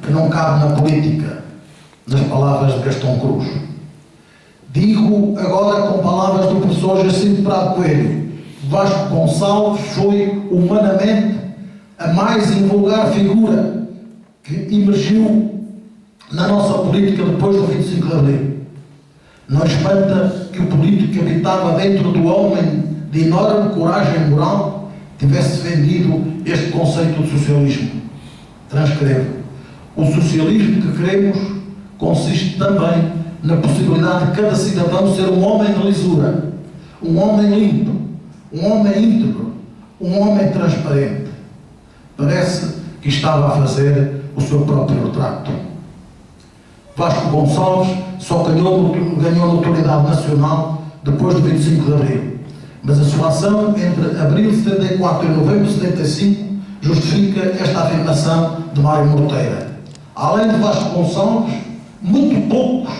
que não cabe na política, nas palavras de Gastão Cruz. Digo agora com palavras do professor Jacinto Prado Coelho: Vasco Gonçalves foi humanamente a mais invulgar figura que emergiu na nossa política depois do 25 de Abril. Não espanta que o político que habitava dentro do homem de enorme coragem moral tivesse vendido este conceito de socialismo. Transcrevo: o socialismo que queremos consiste também na possibilidade de cada cidadão ser um homem de lisura, um homem limpo, um homem íntegro, um homem transparente. Parece que estava a fazer o seu próprio retrato. Vasco Gonçalves só ganhou notoriedade nacional depois do 25 de Abril, mas a sua ação entre abril de 74 e novembro de 75 justifica esta afirmação de Mário Morteira. Além de Vasco Gonçalves, muito poucos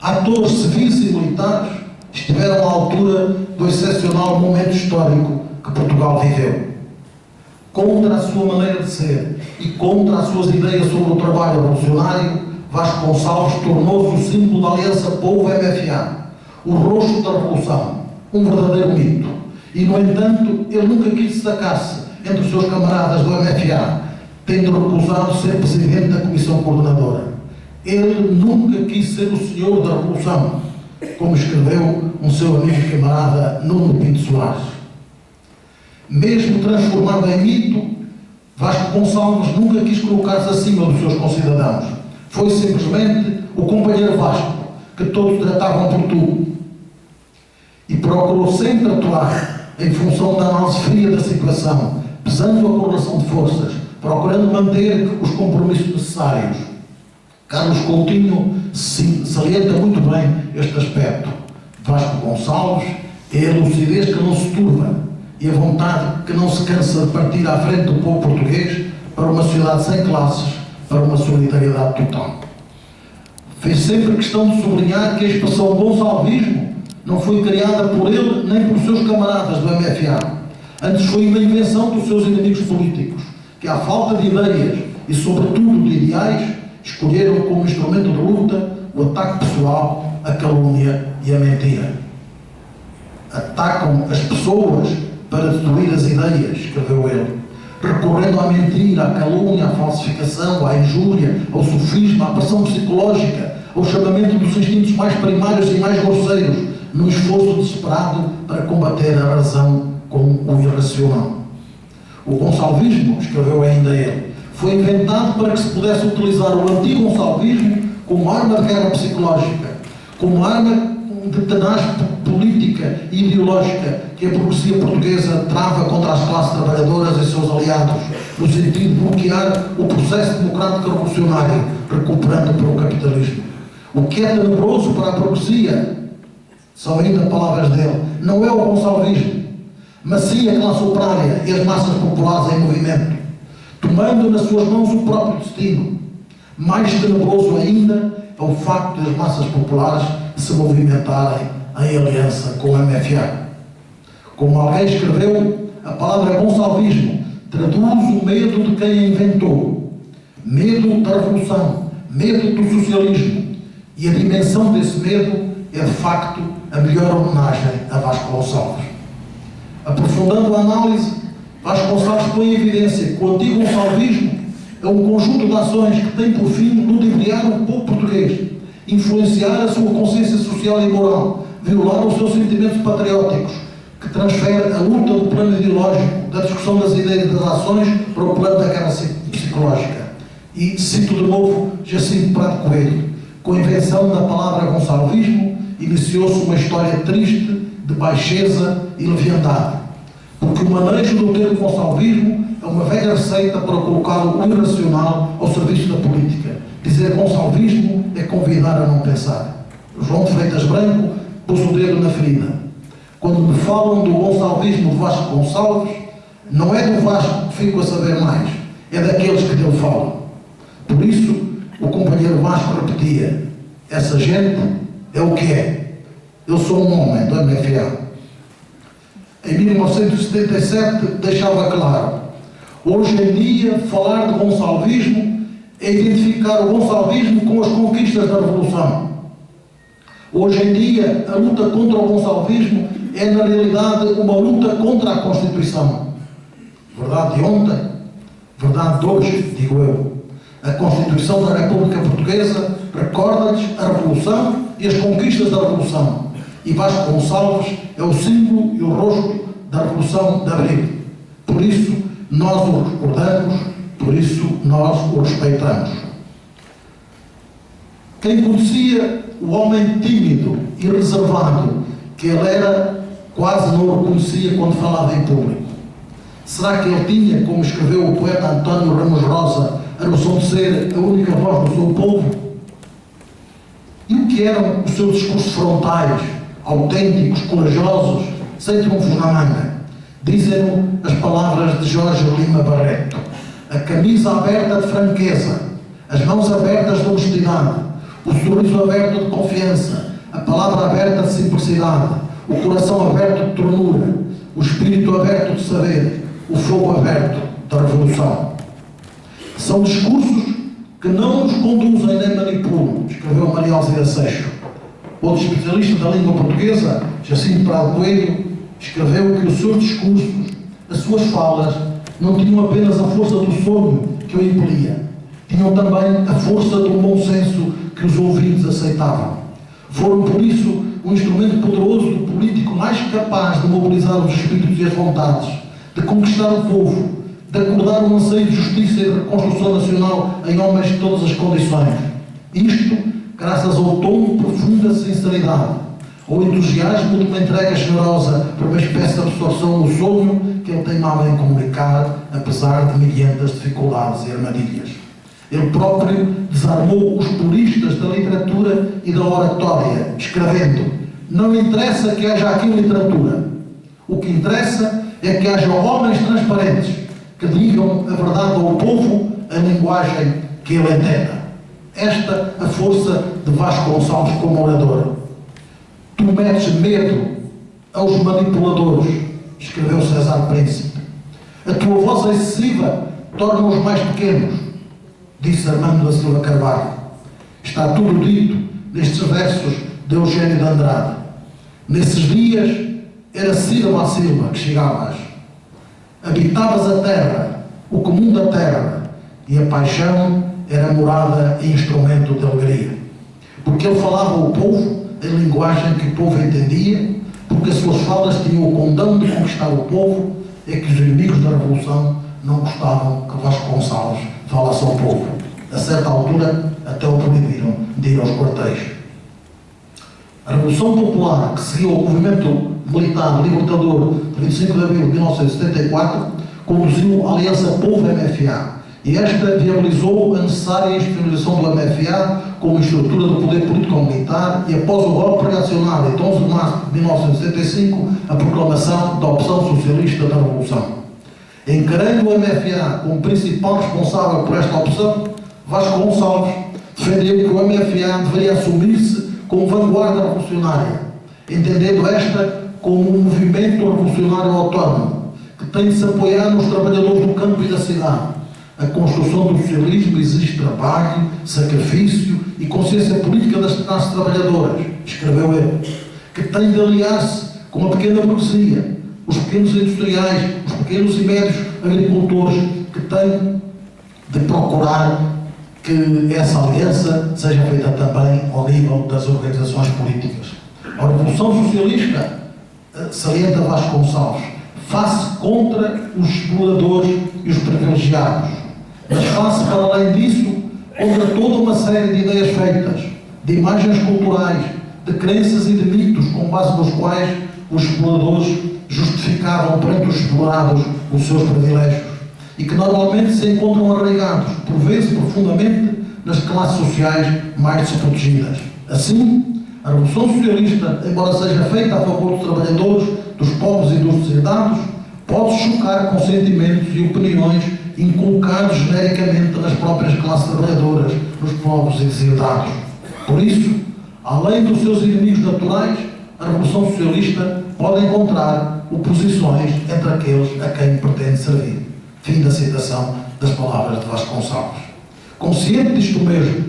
atores civis e militares estiveram à altura do excepcional momento histórico que Portugal viveu. Contra a sua maneira de ser e contra as suas ideias sobre o trabalho revolucionário, Vasco Gonçalves tornou-se o símbolo da aliança povo-MFA, o rosto da revolução, um verdadeiro mito. E, no entanto, ele nunca quis destacar-se entre os seus camaradas do MFA, tendo recusado ser presidente da comissão coordenadora. Ele nunca quis ser o senhor da revolução, como escreveu um seu amigo e camarada Nuno Pinto Soares. Mesmo transformado em mito, Vasco Gonçalves nunca quis colocar-se acima dos seus concidadãos. Foi simplesmente o companheiro Vasco, que todos tratavam por tu. E procurou sempre atuar em função da análise fria da situação, pesando a correlação de forças, procurando manter os compromissos necessários. Carlos Coutinho salienta muito bem este aspecto. Vasco Gonçalves é a lucidez que não se turva e a vontade que não se cansa de partir à frente do povo português para uma sociedade sem classes, para uma solidariedade total. Fez sempre questão de sublinhar que a expressão gonçalvismo não foi criada por ele nem por seus camaradas do MFA. Antes foi uma invenção dos seus inimigos políticos, que à falta de ideias e sobretudo de ideais, escolheram como instrumento de luta o ataque pessoal, a calúnia e a mentira. Atacam as pessoas para destruir as ideias, escreveu ele, recorrendo à mentira, à calúnia, à falsificação, à injúria, ao sofisma, à pressão psicológica, ao chamamento dos instintos mais primários e mais grosseiros, no esforço desesperado para combater a razão com o irracional. O gonçalvismo, escreveu ainda ele, foi inventado para que se pudesse utilizar o antigo gonçalvismo como arma de guerra psicológica, como arma de tenaz política e ideológica que a burguesia portuguesa trava contra as classes trabalhadoras e seus aliados, no sentido de bloquear o processo democrático revolucionário, recuperando para o capitalismo. O que é tenebroso para a burguesia, são ainda palavras dele, não é o gonçalvismo, mas sim a classe operária e as massas populares em movimento, tomando nas suas mãos o próprio destino. Mais tenebroso ainda é o facto de as massas populares se movimentarem em aliança com a MFA. Como alguém escreveu, a palavra gonçalvismo traduz o medo de quem a inventou, medo da revolução, medo do socialismo, e a dimensão desse medo é de facto a melhor homenagem a Vasco Gonçalves. Aprofundando a análise, Vasco Gonçalves põe em evidência que o antigo gonçalvismo é um conjunto de ações que tem por fim ludibriar o povo português, influenciar a sua consciência social e moral, violar os seus sentimentos patrióticos, que transfere a luta do plano ideológico, da discussão das ideias e das ações para o plano da guerra psicológica. E cito de novo Jacinto Prado Coelho: com a invenção da palavra gonçalvismo, iniciou-se uma história triste de baixeza e leviandade, porque o manejo do termo gonçalvismo é uma velha receita para colocar o irracional ao serviço da política. Dizer gonçalvismo é convidar a não pensar. João de Freitas Branco pôs o dedo na ferida. Quando me falam do gonçalvismo de Vasco Gonçalves, não é do Vasco que fico a saber mais, é daqueles que dele falam. Por isso, o companheiro Vasco repetia: essa gente é o que é. Eu sou um homem do MFA. Em 1977 deixava claro: hoje em dia falar de gonçalvismo é é identificar o gonçalvismo com as conquistas da Revolução. Hoje em dia, a luta contra o gonçalvismo é, na realidade, uma luta contra a Constituição. Verdade de ontem, verdade de hoje, digo eu. A Constituição da República Portuguesa recorda-lhes a Revolução e as conquistas da Revolução. E Vasco Gonçalves é o símbolo e o rosto da Revolução de Abril. Por isso, nós o recordamos, por isso, nós o respeitamos. Quem conhecia o homem tímido e reservado que ele era, quase não o reconhecia quando falava em público. Será que ele tinha, como escreveu o poeta António Ramos Rosa, a noção de ser a única voz do seu povo? E o que eram os seus discursos frontais, autênticos, corajosos, sem trunfos na manga? Dizem-no as palavras de Jorge Lima Barreto: a camisa aberta de franqueza, as mãos abertas de honestidade, o sorriso aberto de confiança, a palavra aberta de simplicidade, o coração aberto de ternura, o espírito aberto de saber, o fogo aberto da revolução. São discursos que não nos conduzem nem manipulam, escreveu Maria Alzira Seixo. Outro especialista da língua portuguesa, Jacinto Prado Coelho, escreveu que os seus discursos, as suas falas, não tinham apenas a força do sonho que o impelia, tinham também a força do bom senso que os ouvintes aceitavam. Foram, por isso, um instrumento poderoso do político mais capaz de mobilizar os espíritos e as vontades, de conquistar o povo, de acordar um anseio de justiça e de reconstrução nacional em homens de todas as condições. Isto, graças ao tom de profunda sinceridade, ao entusiasmo de uma entrega generosa por uma espécie de absorção no sonho que ele teimava em comunicar, apesar de milhentas dificuldades e armadilhas. Ele próprio desarmou os puristas da literatura e da oratória, escrevendo: não interessa que haja aqui literatura. O que interessa é que haja homens transparentes que digam a verdade ao povo em linguagem que ele entenda. Esta a força de Vasco Gonçalves como orador. Tu metes medo aos manipuladores, escreveu César Príncipe. A tua voz excessiva torna-os mais pequenos, disse Armando da Silva Carvalho. Está tudo dito nestes versos de Eugênio de Andrade. Nesses dias era sílaba a sílaba que chegavas. Habitavas a terra, o comum da terra, e a paixão era morada e instrumento de alegria. Porque ele falava ao povo em linguagem que o povo entendia, porque as suas falas tinham o condão de conquistar o povo, é que os inimigos da Revolução não gostavam que Vasco Gonçalves falasse ao povo. A certa altura, até o proibiram de ir aos quartéis. A Revolução Popular, que seguiu ao movimento militar libertador de 25 de abril de 1974, conduziu a Aliança Povo-MFA, e esta viabilizou a necessária institucionalização do MFA como estrutura do poder político-militar e, após o golpe reacionário de 11 de março de 1975, a proclamação da opção socialista da Revolução. Encarando o MFA como principal responsável por esta opção, Vasco Gonçalves defendeu que o MFA deveria assumir-se como vanguarda revolucionária, entendendo esta como um movimento revolucionário autónomo, que tem de se apoiar nos trabalhadores do campo e da cidade. A construção do socialismo exige trabalho, sacrifício e consciência política das classes trabalhadoras, escreveu ele, que tem de aliar-se com a pequena burguesia, os pequenos industriais, os pequenos e médios agricultores, que têm de procurar que essa aliança seja feita também ao nível das organizações políticas. A Revolução Socialista, salienta Vasco Gonçalves, faz contra os exploradores e os privilegiados, mas faz, para além disso, contra toda uma série de ideias feitas, de imagens culturais, de crenças e de mitos com base nos quais os exploradores justificavam perante os explorados os seus privilégios e que normalmente se encontram arraigados, por vezes profundamente, nas classes sociais mais desprotegidas. Assim, a Revolução Socialista, embora seja feita a favor dos trabalhadores, dos pobres e dos deserdados, pode chocar com sentimentos e opiniões inculcados genericamente nas próprias classes trabalhadoras, nos pobres e deserdados. Por isso, além dos seus inimigos naturais, a Revolução Socialista pode encontrar oposições entre aqueles a quem pretende servir. Fim da citação das palavras de Vasco Gonçalves. Consciente disto mesmo,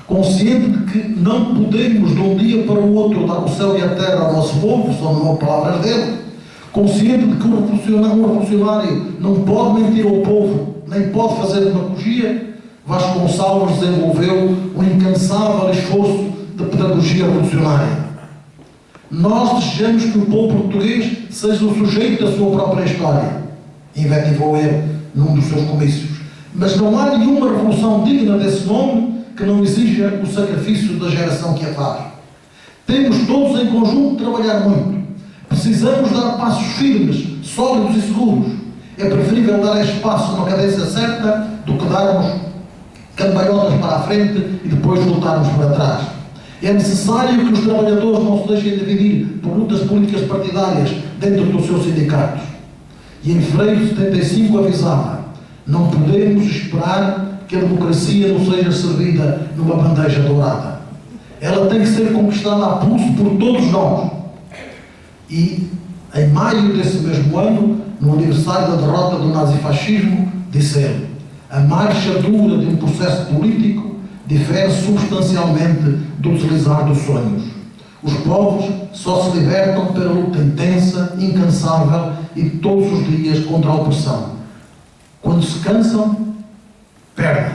consciente de que não podemos de um dia para o outro dar o céu e a terra ao nosso povo, são não palavras dele, consciente de que um revolucionário não pode mentir ao povo, nem pode fazer demagogia, Vasconcelos desenvolveu um incansável esforço de pedagogia revolucionária. Nós desejamos que o povo português seja o sujeito da sua própria história, inventivou ele num dos seus comícios. Mas não há nenhuma revolução digna desse nome que não exija o sacrifício da geração que a faz. Temos todos em conjunto de trabalhar muito. Precisamos dar passos firmes, sólidos e seguros. É preferível dar este passo numa cadência certa do que darmos cambalhotas para a frente e depois voltarmos para trás. É necessário que os trabalhadores não se deixem dividir por lutas políticas partidárias dentro dos seus sindicatos. E em fevereiro de 75 avisava: não podemos esperar que a democracia nos seja servida numa bandeja dourada. Ela tem que ser conquistada a pulso por todos nós. E, em maio desse mesmo ano, no aniversário da derrota do nazifascismo, disse ele: a marcha dura de um processo político difere substancialmente do deslizar dos sonhos. Os povos só se libertam pela luta intensa, incansável e todos os dias contra a opressão. Quando se cansam, perdem.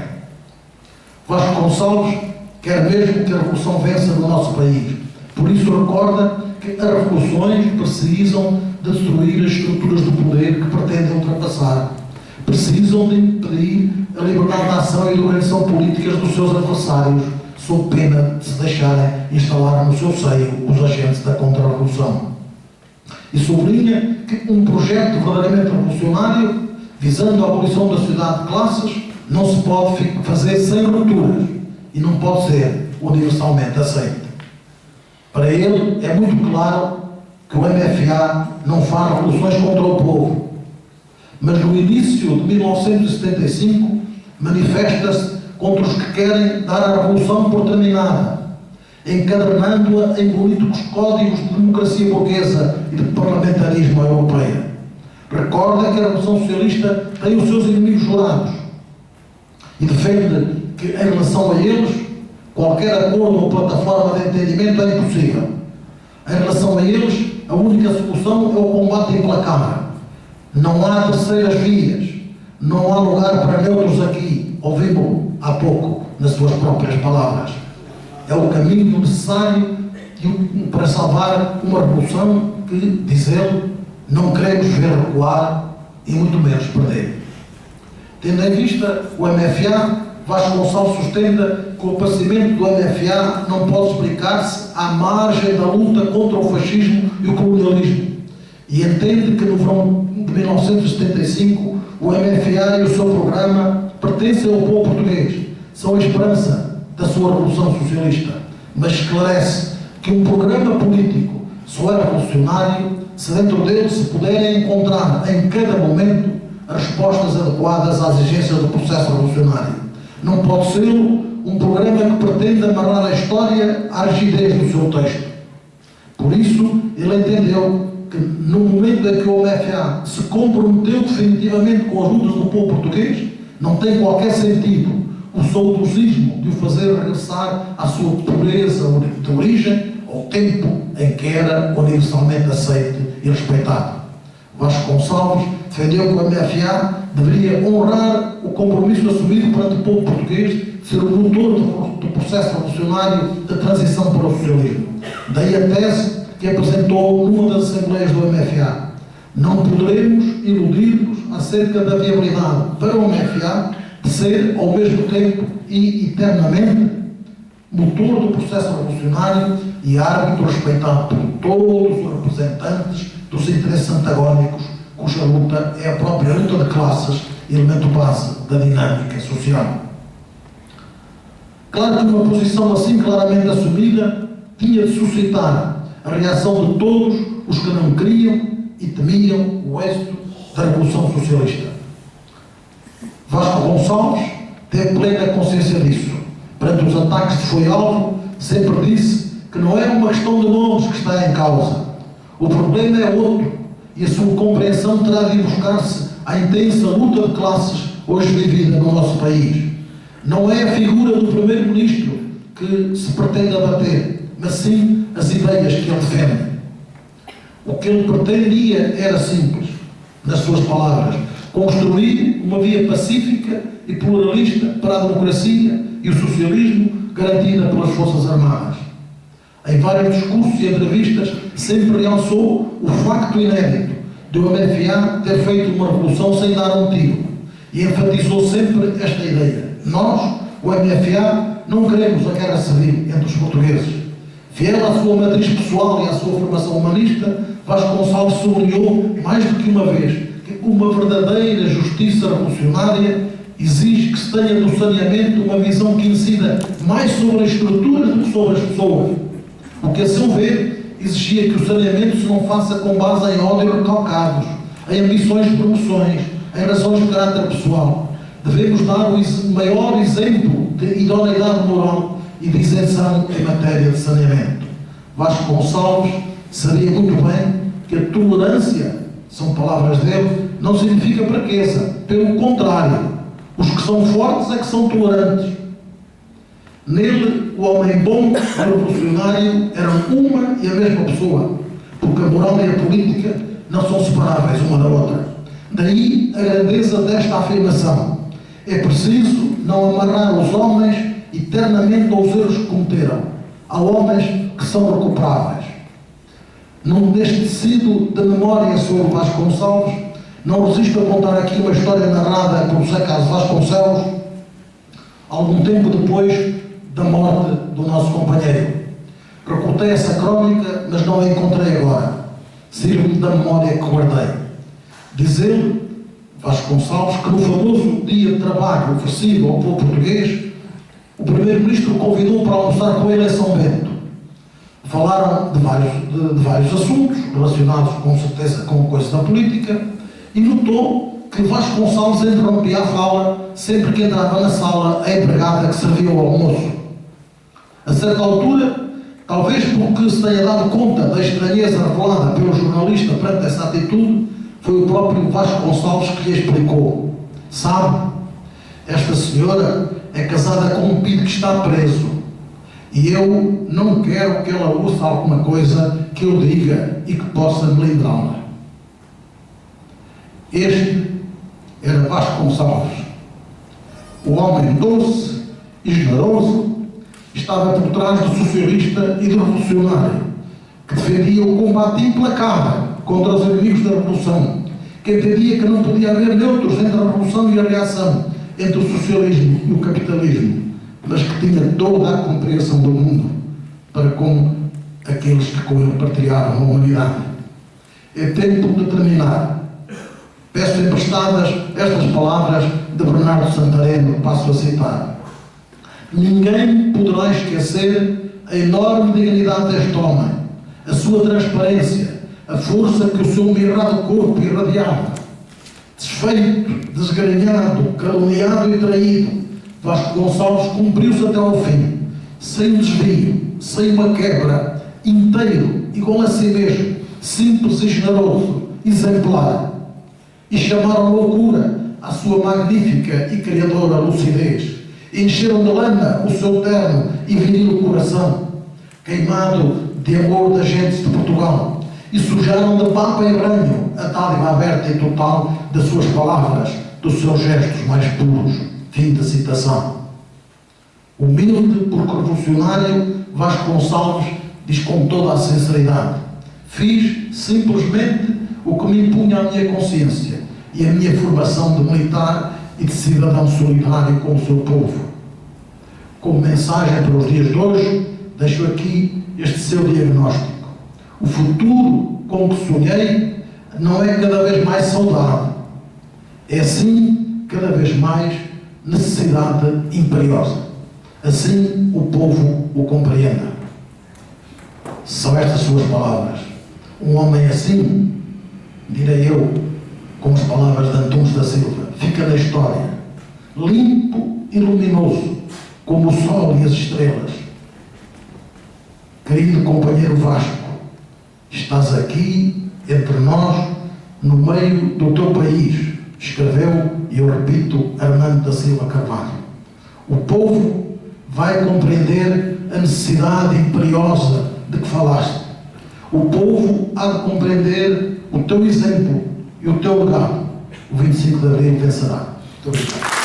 Vasconcelos quer mesmo que a revolução vença no nosso país. Por isso recorda que as revoluções precisam de destruir as estruturas do poder que pretendem ultrapassar. Precisam de impedir a liberdade de ação e de organização políticas dos seus adversários, sob pena de se deixarem instalar no seu seio os agentes da contra-revolução. E sublinha que um projeto verdadeiramente revolucionário, visando a abolição da sociedade de classes, não se pode fazer sem rupturas e não pode ser universalmente aceito. Para ele é muito claro que o MFA não faz revoluções contra o povo, mas no início de 1975 manifesta-se contra os que querem dar a revolução por terminada, encadernando-a em políticos códigos de democracia burguesa e de parlamentarismo europeia. Recorda que a Revolução Socialista tem os seus inimigos jurados e defende que, em relação a eles, qualquer acordo ou plataforma de entendimento é impossível. Em relação a eles, a única solução é o combate implacável. Não há terceiras vias, não há lugar para neutros aqui, ouvimos há pouco nas suas próprias palavras. É o caminho necessário para salvar uma revolução que, diz ele, não queremos ver recuar e muito menos perder. Tendo em vista o MFA, Vasconcelos sustenta que o aparecimento do MFA não pode explicar-se à margem da luta contra o fascismo e o colonialismo, e entende que no verão de 1975 o MFA e o seu programa pertencem ao povo português, são a esperança da sua revolução socialista, mas esclarece que um programa político só é revolucionário se dentro dele se puderem encontrar em cada momento as respostas adequadas às exigências do processo revolucionário. Não pode ser um programa que pretende amarrar a história à rigidez do seu texto. Por isso, ele entendeu que no momento em que o MFA se comprometeu definitivamente com as lutas do povo português, não tem qualquer sentido o saudosismo de o fazer regressar à sua pureza de origem, ao tempo em que era universalmente aceito e respeitado. Vasconcelos defendeu que o MFA deveria honrar o compromisso assumido perante o povo português de ser o motor do processo revolucionário de transição para o socialismo. Daí a tese que apresentou numa das assembleias do MFA. Não poderemos iludir-nos acerca da viabilidade para o MFA de ser, ao mesmo tempo e eternamente, motor do processo revolucionário e árbitro respeitado por todos os representantes dos interesses antagónicos, cuja luta é a própria luta de classes, elemento base da dinâmica social. Claro que uma posição assim claramente assumida tinha de suscitar a reação de todos os que não queriam e temiam o êxito da Revolução Socialista. Vasconcelos teve plena consciência disso. Perante os ataques que foi alvo, sempre disse que não é uma questão de nomes que está em causa. O problema é outro, e a sua compreensão terá de buscar-se à intensa luta de classes hoje vivida no nosso país. Não é a figura do primeiro-ministro que se pretende abater, mas sim as ideias que ele defende. O que ele pretendia era simples, nas suas palavras: construir uma via pacífica e pluralista para a democracia e o socialismo garantida pelas Forças Armadas. Em vários discursos e entrevistas sempre realçou o facto inédito de o MFA ter feito uma revolução sem dar um tiro e enfatizou sempre esta ideia: nós, o MFA, não queremos a guerra civil entre os portugueses. Fiel à sua matriz pessoal e à sua formação humanista, Vasconcelos sublinhou mais do que uma vez que uma verdadeira justiça revolucionária exige que se tenha do saneamento uma visão que incida mais sobre a estrutura do que sobre as pessoas. O que, a seu ver, exigia que o saneamento se não faça com base em ódios recalcados, em ambições de promoções, em razões de caráter pessoal. Devemos dar o maior exemplo de idoneidade moral e de isenção em matéria de saneamento. Vasconcelos sabia muito bem que a tolerância, são palavras dele, não significa fraqueza. Pelo contrário, os que são fortes é que são tolerantes. Nele, o homem bom e o revolucionário eram uma e a mesma pessoa, porque a moral e a política não são separáveis uma da outra. Daí a grandeza desta afirmação: é preciso não amarrar os homens eternamente aos erros que cometeram. Há homens que são recuperáveis. Neste tecido de memória sobre Vasconcelos, não resisto a contar aqui uma história narrada por José Carlos Vasconcelos, algum tempo depois da morte do nosso companheiro. Recortei essa crónica, mas não a encontrei agora. Sirvo-me da memória que guardei. Diz ele, Vasconcelos, que no famoso dia de trabalho oferecido ao povo português, o primeiro-ministro o convidou para almoçar com ele em São Bento. Falaram de vários assuntos relacionados com certeza com coisas da política, e notou que Vasconcelos interrompia a fala sempre que entrava na sala a empregada que servia o almoço. A certa altura, talvez porque se tenha dado conta da estranheza revelada pelo jornalista perante essa atitude, foi o próprio Vasconcelos que lhe explicou: sabe, esta senhora é casada com um filho que está preso, e eu não quero que ela ouça alguma coisa que eu diga e que possa melindrá-la. Este era Vasconcelos, o homem doce e generoso, estava por trás do socialista e do revolucionário, que defendia o combate implacável contra os inimigos da revolução, que entendia que não podia haver neutros entre a revolução e a reação, entre o socialismo e o capitalismo, mas que tinha toda a compreensão do mundo para com aqueles que com ele partilhavam a humanidade. É tempo de terminar. Peço emprestadas estas palavras de Bernardo Santareno, que passo a citar: ninguém poderá esquecer a enorme dignidade deste homem, a sua transparência, a força que o seu mirrado corpo irradiava. Desfeito, desgrenhado, caluniado e traído, Vasconcelos cumpriu-se até ao fim, sem um desvio, sem uma quebra, inteiro, igual a si mesmo, simples e generoso, exemplar. E chamaram loucura à sua magnífica e criadora lucidez. Encheram de lama o seu terno e viril coração, queimado de amor das gentes de Portugal, e sujaram de papa e ranho a dádiva aberta e total das suas palavras, dos seus gestos mais puros. Fim da citação. Humilde porque revolucionário, Vasconcelos diz com toda a sinceridade: fiz simplesmente o que me impunha a minha consciência e a minha formação de militar e de cidadão solidário com o seu povo. Como mensagem para os dias de hoje, deixo aqui este seu diagnóstico: o futuro com que sonhei não é cada vez mais saudável, é sim cada vez mais necessidade imperiosa. Assim o povo o compreenda. São estas suas palavras. Um homem assim, direi eu, com as palavras de Antunes da Silva, fica na história, limpo e luminoso, como o sol e as estrelas. Querido companheiro Vasco, estás aqui, entre nós, no meio do teu país, escreveu, e eu repito, Armando da Silva Carvalho. O povo vai compreender a necessidade imperiosa de que falaste. O povo há de compreender o teu exemplo e o teu legado. O 25 de Abril vencerá. Muito obrigado.